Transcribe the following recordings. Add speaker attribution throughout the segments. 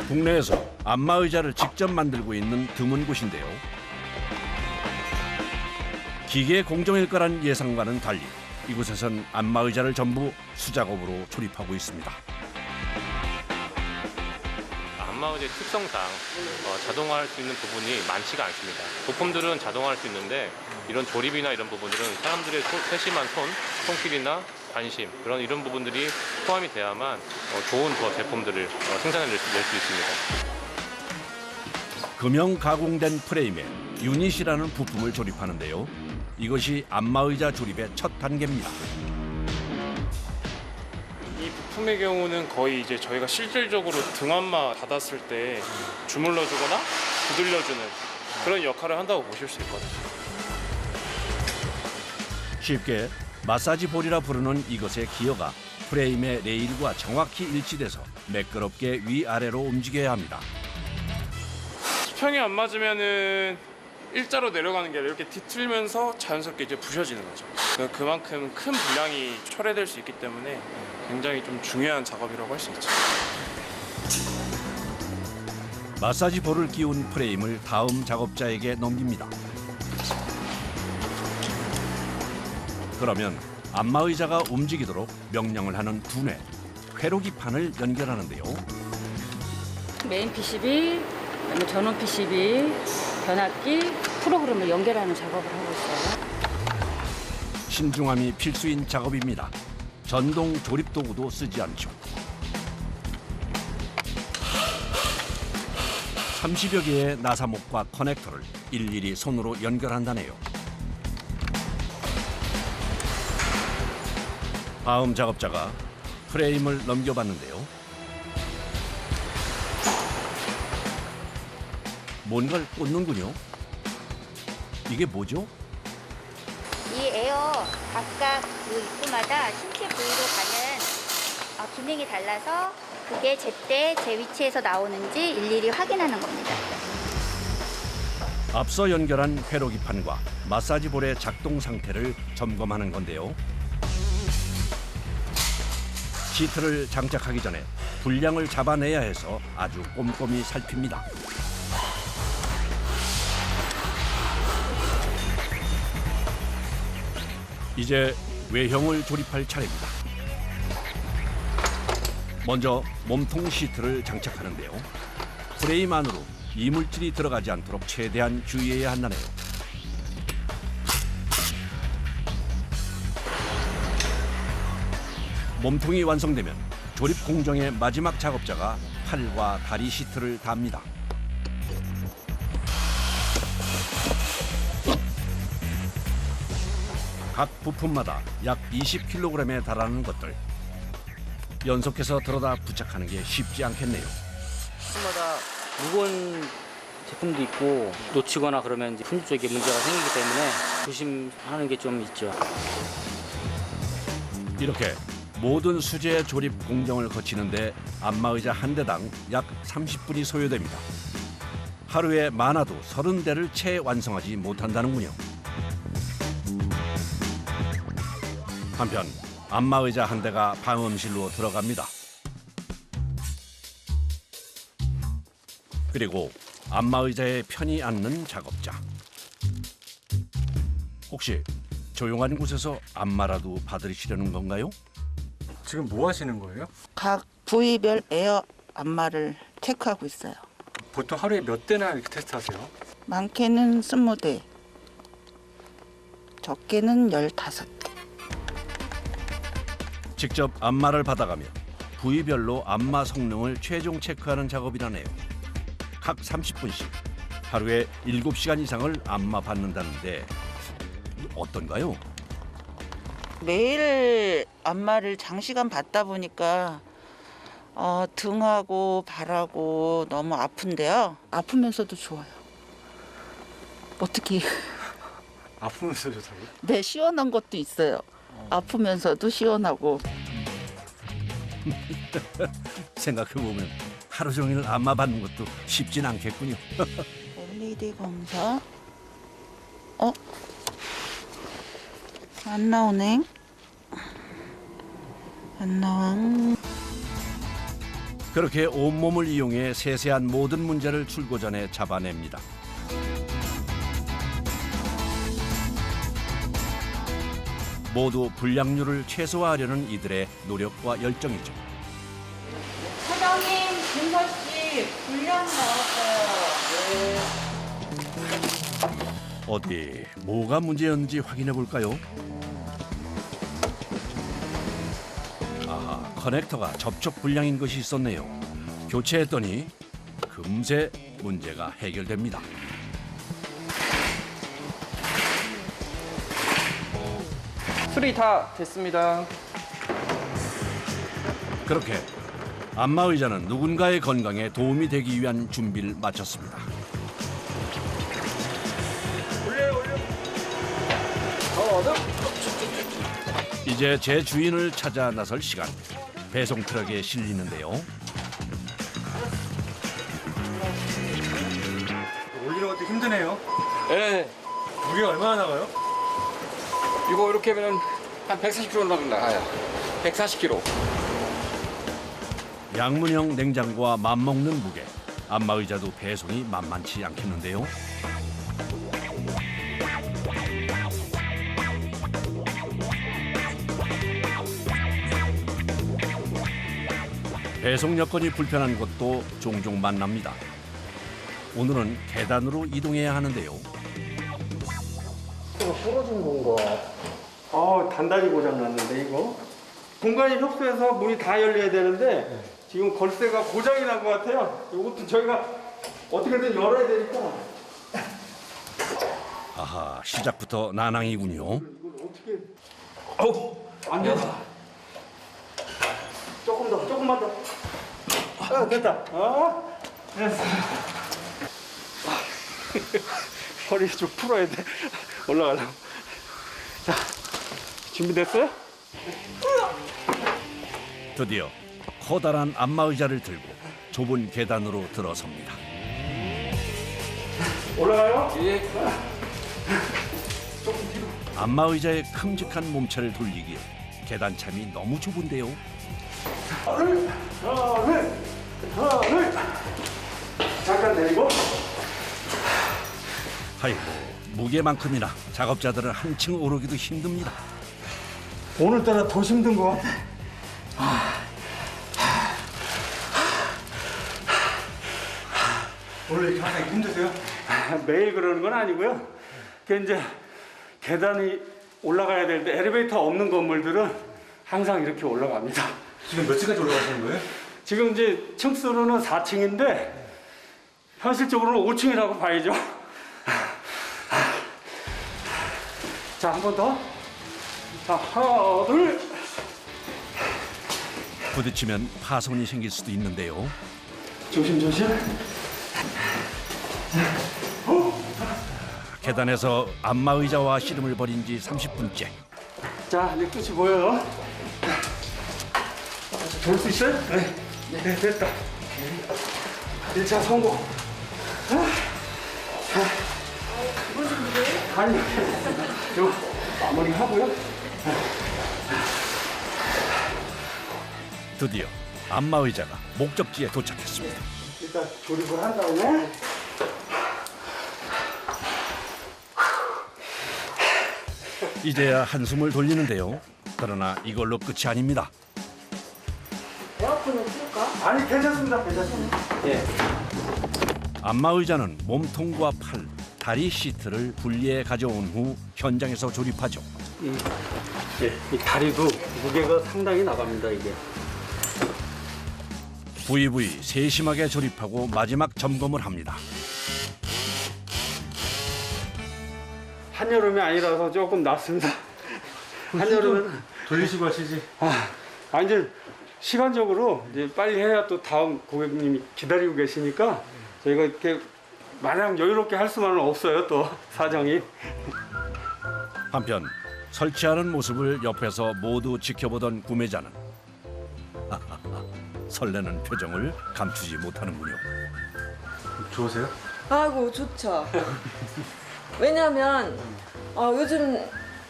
Speaker 1: 국내에서 안마의자를 직접 만들고 있는 드문 곳인데요. 기계 공정일 거란 예상과는 달리 이곳에선 안마의자를 전부 수작업으로 조립하고 있습니다.
Speaker 2: 안마의자의 특성상 자동화할 수 있는 부분이 많지가 않습니다. 부품들은 자동화할 수 있는데 이런 조립이나 이런 부분들은 사람들의 세심한 손길이나 관심 이런 부분들이 포함이 돼야만 좋은 제품들을 생산해낼 수 있습니다.
Speaker 1: 금형 가공된 프레임에 유닛이라는 부품을 조립하는데요. 이것이 안마의자 조립의 첫 단계입니다.
Speaker 3: 이 부품의 경우는 거의 이제 저희가 실질적으로 등안마 닫았을 때 주물러주거나 두들려주는 그런 역할을 한다고 보실 수 있거든요.
Speaker 1: 쉽게 마사지 볼이라 부르는 이것의 기어가 프레임의 레일과 정확히 일치돼서 매끄럽게 위아래로 움직여야 합니다.
Speaker 3: 수평이 안 맞으면은 일자로 내려가는 게 아니라 이렇게 뒤틀면서 자연스럽게 이제 부셔지는 거죠. 그만큼 큰 분량이 초래될 수 있기 때문에 굉장히 좀 중요한 작업이라고 할 수 있죠.
Speaker 1: 마사지 볼을 끼운 프레임을 다음 작업자에게 넘깁니다. 그러면 안마의자가 움직이도록 명령을 하는 두뇌, 회로기판을 연결하는데요.
Speaker 4: 메인 PCB, 그다음에 전원 PCB, 변압기, 프로그램을 연결하는 작업을 하고 있어요.
Speaker 1: 신중함이 필수인 작업입니다. 전동 조립 도구도 쓰지 않죠. 30여 개의 나사목과 커넥터를 일일이 손으로 연결한다네요. 다음 작업자가 프레임을 넘겨봤는데요. 뭔가를 꽂는군요. 이게 뭐죠?
Speaker 5: 이 에어 각각 그 입구마다 신체 부위로 가는 기능이 달라서 그게 제때 제 위치에서 나오는지 일일이 확인하는 겁니다.
Speaker 1: 앞서 연결한 회로기판과 마사지 볼의 작동 상태를 점검하는 건데요. 시트를 장착하기 전에 분량을 잡아내야 해서 아주 꼼꼼히 살핍니다. 이제 외형을 조립할 차례입니다. 먼저 몸통 시트를 장착하는데요. 프레임 안으로 이물질이 들어가지 않도록 최대한 주의해야 한다네요. 몸통이 완성되면 조립 공정의 마지막 작업자가 팔과 다리 시트를 답니다. 각 부품마다 약 20kg에 달하는 것들. 연속해서 들어다 부착하는 게 쉽지 않겠네요.
Speaker 6: 제품마다 무거운 제품도 있고 놓치거나 그러면 이제 품질 쪽에 문제가 생기기 때문에 조심하는 게 좀 있죠.
Speaker 1: 이렇게 모든 수제 조립 공정을 거치는데 안마의자 한 대당 약 30분이 소요됩니다. 하루에 많아도 30대를 채 완성하지 못한다는군요. 한편 안마의자 한 대가 방음실로 들어갑니다. 그리고 안마의자에 편히 앉는 작업자. 혹시 조용한 곳에서 안마라도 받으시려는 건가요?
Speaker 7: 지금 뭐 하시는 거예요?
Speaker 8: 각 부위별 에어 안마를 체크하고 있어요.
Speaker 7: 보통 하루에 몇 대나 이렇게 테스트하세요?
Speaker 8: 많게는 20대, 적게는 15대.
Speaker 1: 직접 안마를 받아가며 부위별로 안마 성능을 최종 체크하는 작업이라네요. 각 30분씩 하루에 7시간 이상을 안마 받는다는데 어떤가요?
Speaker 8: 매일 안마를 장시간 받다 보니까 등하고 발하고 너무 아픈데요. 아프면서도 좋아요. 어떻게?
Speaker 7: 아프면서 좋다고요?
Speaker 8: 네, 시원한 것도 있어요. 아프면서도 시원하고.
Speaker 1: 생각해보면 하루 종일 안마 받는 것도 쉽진 않겠군요.
Speaker 8: LED 검사. 안 나오네. 안 나와.
Speaker 1: 그렇게 온몸을 이용해 세세한 모든 문제를 출고전에 잡아냅니다. 모두 불량률을 최소화하려는 이들의 노력과 열정이죠.
Speaker 8: 사장님, 김서씨 불량 나왔어요.
Speaker 1: 어디 뭐가 문제였는지 확인해 볼까요? 아하, 커넥터가 접촉 불량인 것이 있었네요. 교체했더니 금세 문제가 해결됩니다.
Speaker 3: 수리 다 됐습니다.
Speaker 1: 그렇게 안마의자는 누군가의 건강에 도움이 되기 위한 준비를 마쳤습니다. 이제 제 주인을 찾아 나설 시간. 배송 트럭에 실리는데요.
Speaker 7: 올리는 것도 힘드네요.
Speaker 9: 예,
Speaker 7: 무게가 얼마나 나가요?
Speaker 9: 이거 이렇게 하면 한 140kg 정도 나가요. 140kg.
Speaker 1: 양문형 냉장고와 맞먹는 무게. 안마의자도 배송이 만만치 않겠는데요. 배송 여건이 불편한 곳도 종종 만납니다. 오늘은 계단으로 이동해야 하는데요.
Speaker 10: 단단히 고장 났는데 이거 공간이 협소해서 문이 다 열려야 되는데 지금 걸쇠가 고장이 난 것 같아요. 이것도 저희가 어떻게든 열어야 되니까.
Speaker 1: 아하, 시작부터 난항이군요.
Speaker 10: 어떻게? 안 된다. 조금만 더. 됐다. 됐어. 허리 좀 풀어야 돼. 올라가려고. 자, 준비됐어요?
Speaker 1: 드디어 커다란 안마의자를 들고 좁은 계단으로 들어섭니다.
Speaker 10: 올라가요?
Speaker 9: 예.
Speaker 1: 안마의자의 큼직한 몸체를 돌리기에 계단참이 너무 좁은데요.
Speaker 10: 하나, 둘. 잠깐 내리고.
Speaker 1: 아이고, 무게만큼이나 작업자들은 한층 오르기도 힘듭니다.
Speaker 10: 오늘따라 더 힘든 것 같아.
Speaker 7: 원래 이렇게 항상 힘드세요?
Speaker 10: 매일 그러는 건 아니고요. 그 이제 계단이 올라가야 될 때 엘리베이터 없는 건물들은 항상 이렇게 올라갑니다.
Speaker 7: 지금 몇 층까지 올라가시는 거예요?
Speaker 10: 지금 이제 층수로는 4층인데 현실적으로는 5층이라고 봐야죠. 자, 한 번 더. 자, 하나, 둘.
Speaker 1: 부딪히면 파손이 생길 수도 있는데요.
Speaker 10: 조심조심.
Speaker 1: 계단에서 안마의자와 씨름을 벌인 지 30분째.
Speaker 10: 자, 이제 끝이 보여요. 돌 수 있어요? 네, 됐다. 1차 성공. 아니, 이거 마무리 하고요.
Speaker 1: 드디어 안마의자가 목적지에 도착했습니다.
Speaker 10: 일단 조립을 한 다음에
Speaker 1: 이제야 한숨을 돌리는데요. 그러나 이걸로 끝이 아닙니다.
Speaker 8: 에어컨을 틀까?
Speaker 10: 아니 괜찮습니다. 예.
Speaker 1: 안마의자는 몸통과 팔, 다리 시트를 분리해 가져온 후 현장에서 조립하죠.
Speaker 10: 이 다리도 무게가 상당히 나갑니다 이게.
Speaker 1: 부위부위 세심하게 조립하고 마지막 점검을 합니다.
Speaker 10: 한여름이 아니라서 조금 낫습니다. 한여름은
Speaker 7: 돌리시고 하시지.
Speaker 10: 이제 시간적으로 이제 빨리 해야 또 다음 고객님이 기다리고 계시니까 저희가 이렇게 마냥 여유롭게 할 수만은 없어요 또 사정이.
Speaker 1: 한편 설치하는 모습을 옆에서 모두 지켜보던 구매자는 설레는 표정을 감추지 못하는군요.
Speaker 7: 좋으세요?
Speaker 11: 아이고 좋죠. 왜냐면 요즘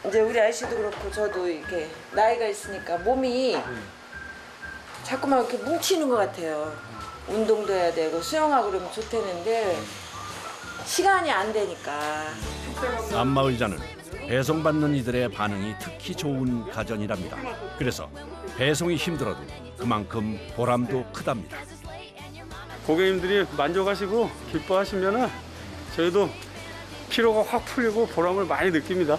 Speaker 11: 이제 우리 아저씨도 그렇고 저도 이렇게 나이가 있으니까 몸이 자꾸만 이렇게 뭉치는 것 같아요. 운동도 해야 되고 수영하고 그러면 좋다는데 시간이 안 되니까.
Speaker 1: 안마의자는 배송받는 이들의 반응이 특히 좋은 가전이랍니다. 그래서 배송이 힘들어도 그만큼 보람도 크답니다.
Speaker 10: 고객님들이 만족하시고 기뻐하시면은 저희도 피로가 확 풀리고 보람을 많이 느낍니다.